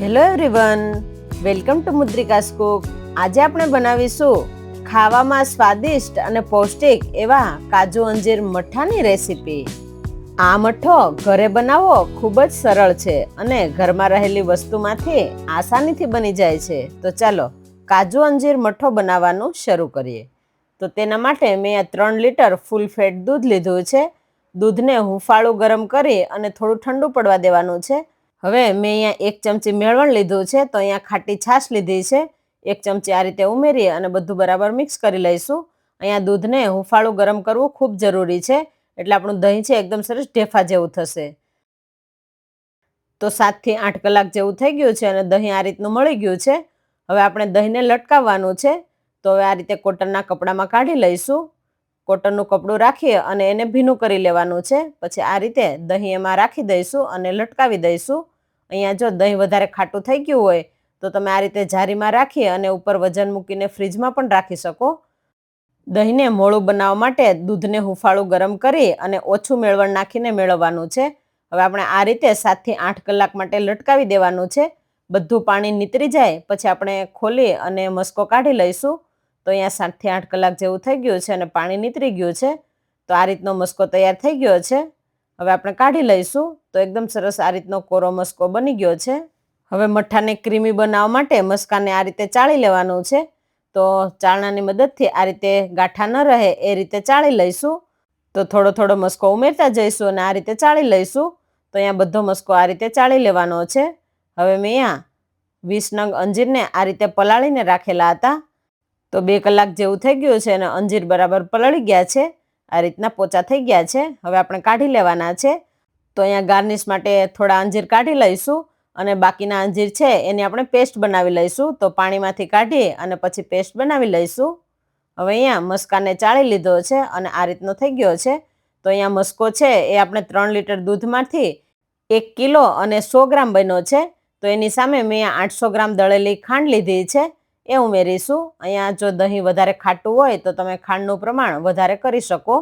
Hello everyone, welcome to Mudrika's cook. આજે આપણે બનાવીશું ખાવામાં સ્વાદિષ્ટ અને પૌષ્ટિક એવા કાજુ અંજીર મઠ્ઠાની રેસીપી. આ મઠ્ઠો ઘરે બનાવવો ખૂબ જ સરળ છે અને ઘરમાં રહેલી વસ્તુમાંથી આસાનીથી બની જાય છે. તો ચાલો કાજુ અંજીર મઠ્ઠો બનાવવાનું શરૂ કરીએ. તો તેના માટે મેં આ 3 લીટર ફૂલ ફેટ દૂધ લીધું છે. દૂધને હુંફાળું ગરમ કરી અને થોડું ઠંડુ પડવા દેવાનું છે. હવે મેં અહીંયા 1 ચમચી મેળવણ લીધું છે, તો અહીંયા ખાટી છાશ લીધી છે. 1 ચમચી આ રીતે ઉમેરી અને બધું બરાબર મિક્સ કરી લઈશું. અહીંયા દૂધને હુંફાળું ગરમ કરવું ખૂબ જરૂરી છે, એટલે આપણું દહીં છે એકદમ સરસ ઢેફા જેવું થશે. તો 7 થી 8 કલાક જેવું થઈ ગયું છે અને દહીં આ રીતનું મળી ગયું છે. હવે આપણે દહીંને લટકાવવાનું છે. તો હવે આ રીતે કોટનના કપડામાં કાઢી લઈશું. કોટનનું કપડું રાખી અને એને ભીનું કરી લેવાનું છે. પછી આ રીતે દહીં એમાં રાખી દઈશું અને લટકાવી દઈશું. અહીંયા જો દહીં વધારે ખાટું થઈ ગયું હોય તો તમે આ રીતે જારીમાં રાખી અને ઉપર વજન મૂકીને ફ્રીજમાં પણ રાખી શકો. દહીંને મોળું બનાવવા માટે દૂધને હુંફાળું ગરમ કરી અને ઓછું મેળવણ નાખીને મેળવવાનું છે. હવે આપણે આ રીતે 7 થી 8 કલાક માટે લટકાવી દેવાનું છે. બધું પાણી નીતરી જાય પછી આપણે ખોલી અને મસ્કો કાઢી લઈશું. તો અહીંયા 7 થી 8 કલાક જેવું થઈ ગયું છે અને પાણી નીતરી ગયું છે. તો આ રીતનો મસ્કો તૈયાર થઈ ગયો છે. હવે આપણે કાઢી લઈશું. તો એકદમ સરસ આ રીતનો કોરો મસ્કો બની ગયો છે. હવે મઠ્ઠાને ક્રીમી બનાવવા માટે મસ્કાને આ રીતે ચાળી લેવાનું છે. તો ચાળણાની મદદથી આ રીતે ગાંઠા ન રહે એ રીતે ચાળી લઈશું. તો થોડો થોડો મસ્કો ઉમેરતા જઈશું અને આ રીતે ચાળી લઈશું. તો અહીંયા બધો મસ્કો આ રીતે ચાળી લેવાનો છે. હવે મેં અહીંયા 20 નંગ અંજીરને આ રીતે પલાળીને રાખેલા હતા. તો 2 કલાક જેવું થઈ ગયું છે અને અંજીર બરાબર પલળી ગયા છે. આ રીતના પોચા થઈ ગયા છે. હવે આપણે કાઢી લેવાના છે. તો અહીંયા ગાર્નિશ માટે થોડા અંજીર કાઢી લઈશું અને બાકીના અંજીર છે એની આપણે પેસ્ટ બનાવી લઈશું. તો પાણીમાંથી કાઢી અને પછી પેસ્ટ બનાવી લઈશું. હવે અહીંયા મસ્કાને ચાળી લીધો છે અને આ રીતનો થઈ ગયો છે. તો અહીંયા મસ્કો છે એ આપણે 3 લીટર દૂધમાંથી 1 કિલો અને 100 ગ્રામ બન્યો છે. તો એની સામે મેં 800 ગ્રામ દળેલી ખાંડ લીધી છે, એ ઉમેરીશું. અહીંયા જો દહીં વધારે ખાટું હોય તો તમે ખાંડનું પ્રમાણ વધારે કરી શકો.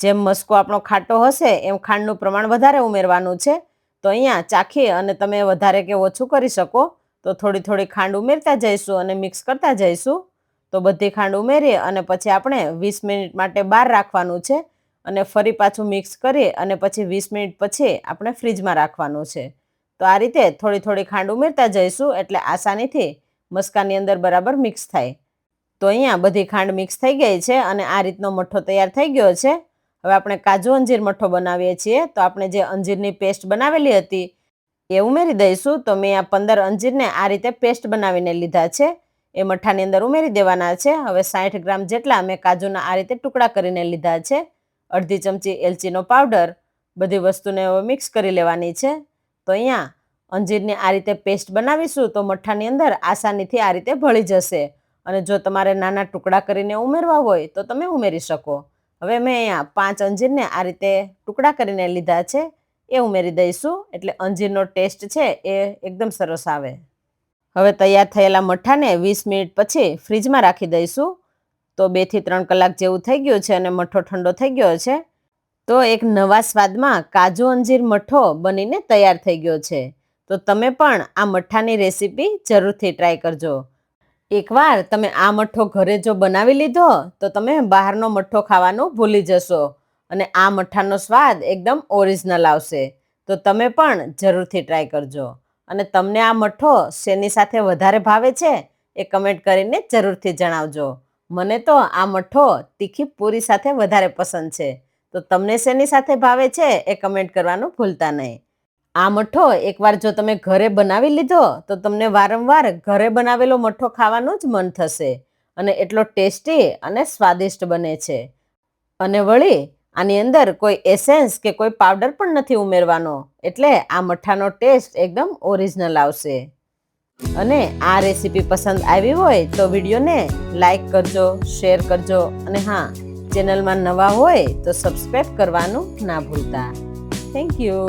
જેમ મસ્કો આપણો ખાટો હશે એમ ખાંડનું પ્રમાણ વધારે ઉમેરવાનું છે. તો અહીંયા ચાખી અને તમે વધારે કે ઓછું કરી શકો. તો થોડી થોડી ખાંડ ઉમેરતા જઈશું અને મિક્સ કરતા જઈશું. તો બધી ખાંડ ઉમેરી અને પછી આપણે 20 મિનિટ માટે બહાર રાખવાનું છે અને ફરી પાછું મિક્સ કરી અને પછી 20 મિનિટ પછી આપણે ફ્રીજમાં રાખવાનું છે. તો આ રીતે થોડી થોડી ખાંડ ઉમેરતા જઈશું એટલે આસાનીથી મસ્કાની અંદર બરાબર મિક્સ થાય. તો અહીંયા બધી ખાંડ મિક્સ થઈ ગઈ છે અને આ રીતનો મઠ્ઠો તૈયાર થઈ ગયો છે. હવે આપણે કાજુ અંજીર મઠ્ઠો બનાવીએ છીએ. તો આપણે જે અંજીરની પેસ્ટ બનાવેલી હતી એ ઉમેરી દઈશું. તો મેં આ 15 અંજીરને આ રીતે પેસ્ટ બનાવીને લીધા છે, એ મઠ્ઠાની અંદર ઉમેરી દેવાના છે. હવે 60 ગ્રામ જેટલા મેં કાજુના આ રીતે ટુકડા કરીને લીધા છે. અડધી ચમચી એલચીનો પાવડર, બધી વસ્તુને હવે મિક્સ કરી લેવાની છે. તો અહીંયા અંજીરની આ રીતે પેસ્ટ બનાવીશું તો મઠ્ઠાની અંદર આસાનીથી આ રીતે ભળી જશે. અને જો તમારે નાના ટુકડા કરીને ઉમેરવા હોય તો તમે ઉમેરી શકો. હવે મેં અહીંયા 5 અંજીરને આ રીતે ટુકડા કરીને લીધા છે, એ ઉમેરી દઈશું એટલે અંજીરનો ટેસ્ટ છે એ એકદમ સરસ આવે. હવે તૈયાર થયેલા મઠ્ઠાને 20 મિનિટ પછી ફ્રીજમાં રાખી દઈશું. તો 2 થી 3 કલાક જેવું થઈ ગયું છે અને મઠ્ઠો ઠંડો થઈ ગયો છે. તો એક નવા સ્વાદમાં કાજુ અંજીર મઠ્ઠો બનીને તૈયાર થઈ ગયો છે. તો તમે પણ આ મઠ્ઠાની રેસીપી જરૂરથી ટ્રાય કરજો. એકવાર તમે આ મઠ્ઠો ઘરે જો બનાવી લીધો તો તમે બહારનો મઠ્ઠો ખાવાનું ભૂલી જશો અને આ મઠ્ઠાનો સ્વાદ એકદમ ઓરિજિનલ આવશે. તો તમે પણ જરૂરથી ટ્રાય કરજો. અને તમને આ મઠ્ઠો શેની સાથે વધારે ભાવે છે એ કમેન્ટ કરીને જરૂરથી જણાવજો. મને તો આ મઠ્ઠો તીખી પૂરી સાથે વધારે પસંદ છે. તો તમને શેની સાથે ભાવે છે એ કમેન્ટ કરવાનું ભૂલતા નહીં. આ મઠ્ઠો એકવાર જો તમે ઘરે બનાવી લીધો તો તમને વારંવાર ઘરે બનાવેલો મઠ્ઠો ખાવાનું જ મન થશે અને એટલો ટેસ્ટી અને સ્વાદિષ્ટ બને છે. અને વળી આની અંદર કોઈ એસેન્સ કે કોઈ પાવડર પણ નથી ઉમેરવાનો એટલે આ મઠ્ઠાનો ટેસ્ટ એકદમ ઓરિજિનલ આવશે. અને આ રેસીપી પસંદ આવી હોય તો વિડીયોને લાઈક કરજો, શેર કરજો અને હા, ચેનલમાં નવા હોય તો સબસ્ક્રાઈબ કરવાનું ના ભૂલતા. Thank you.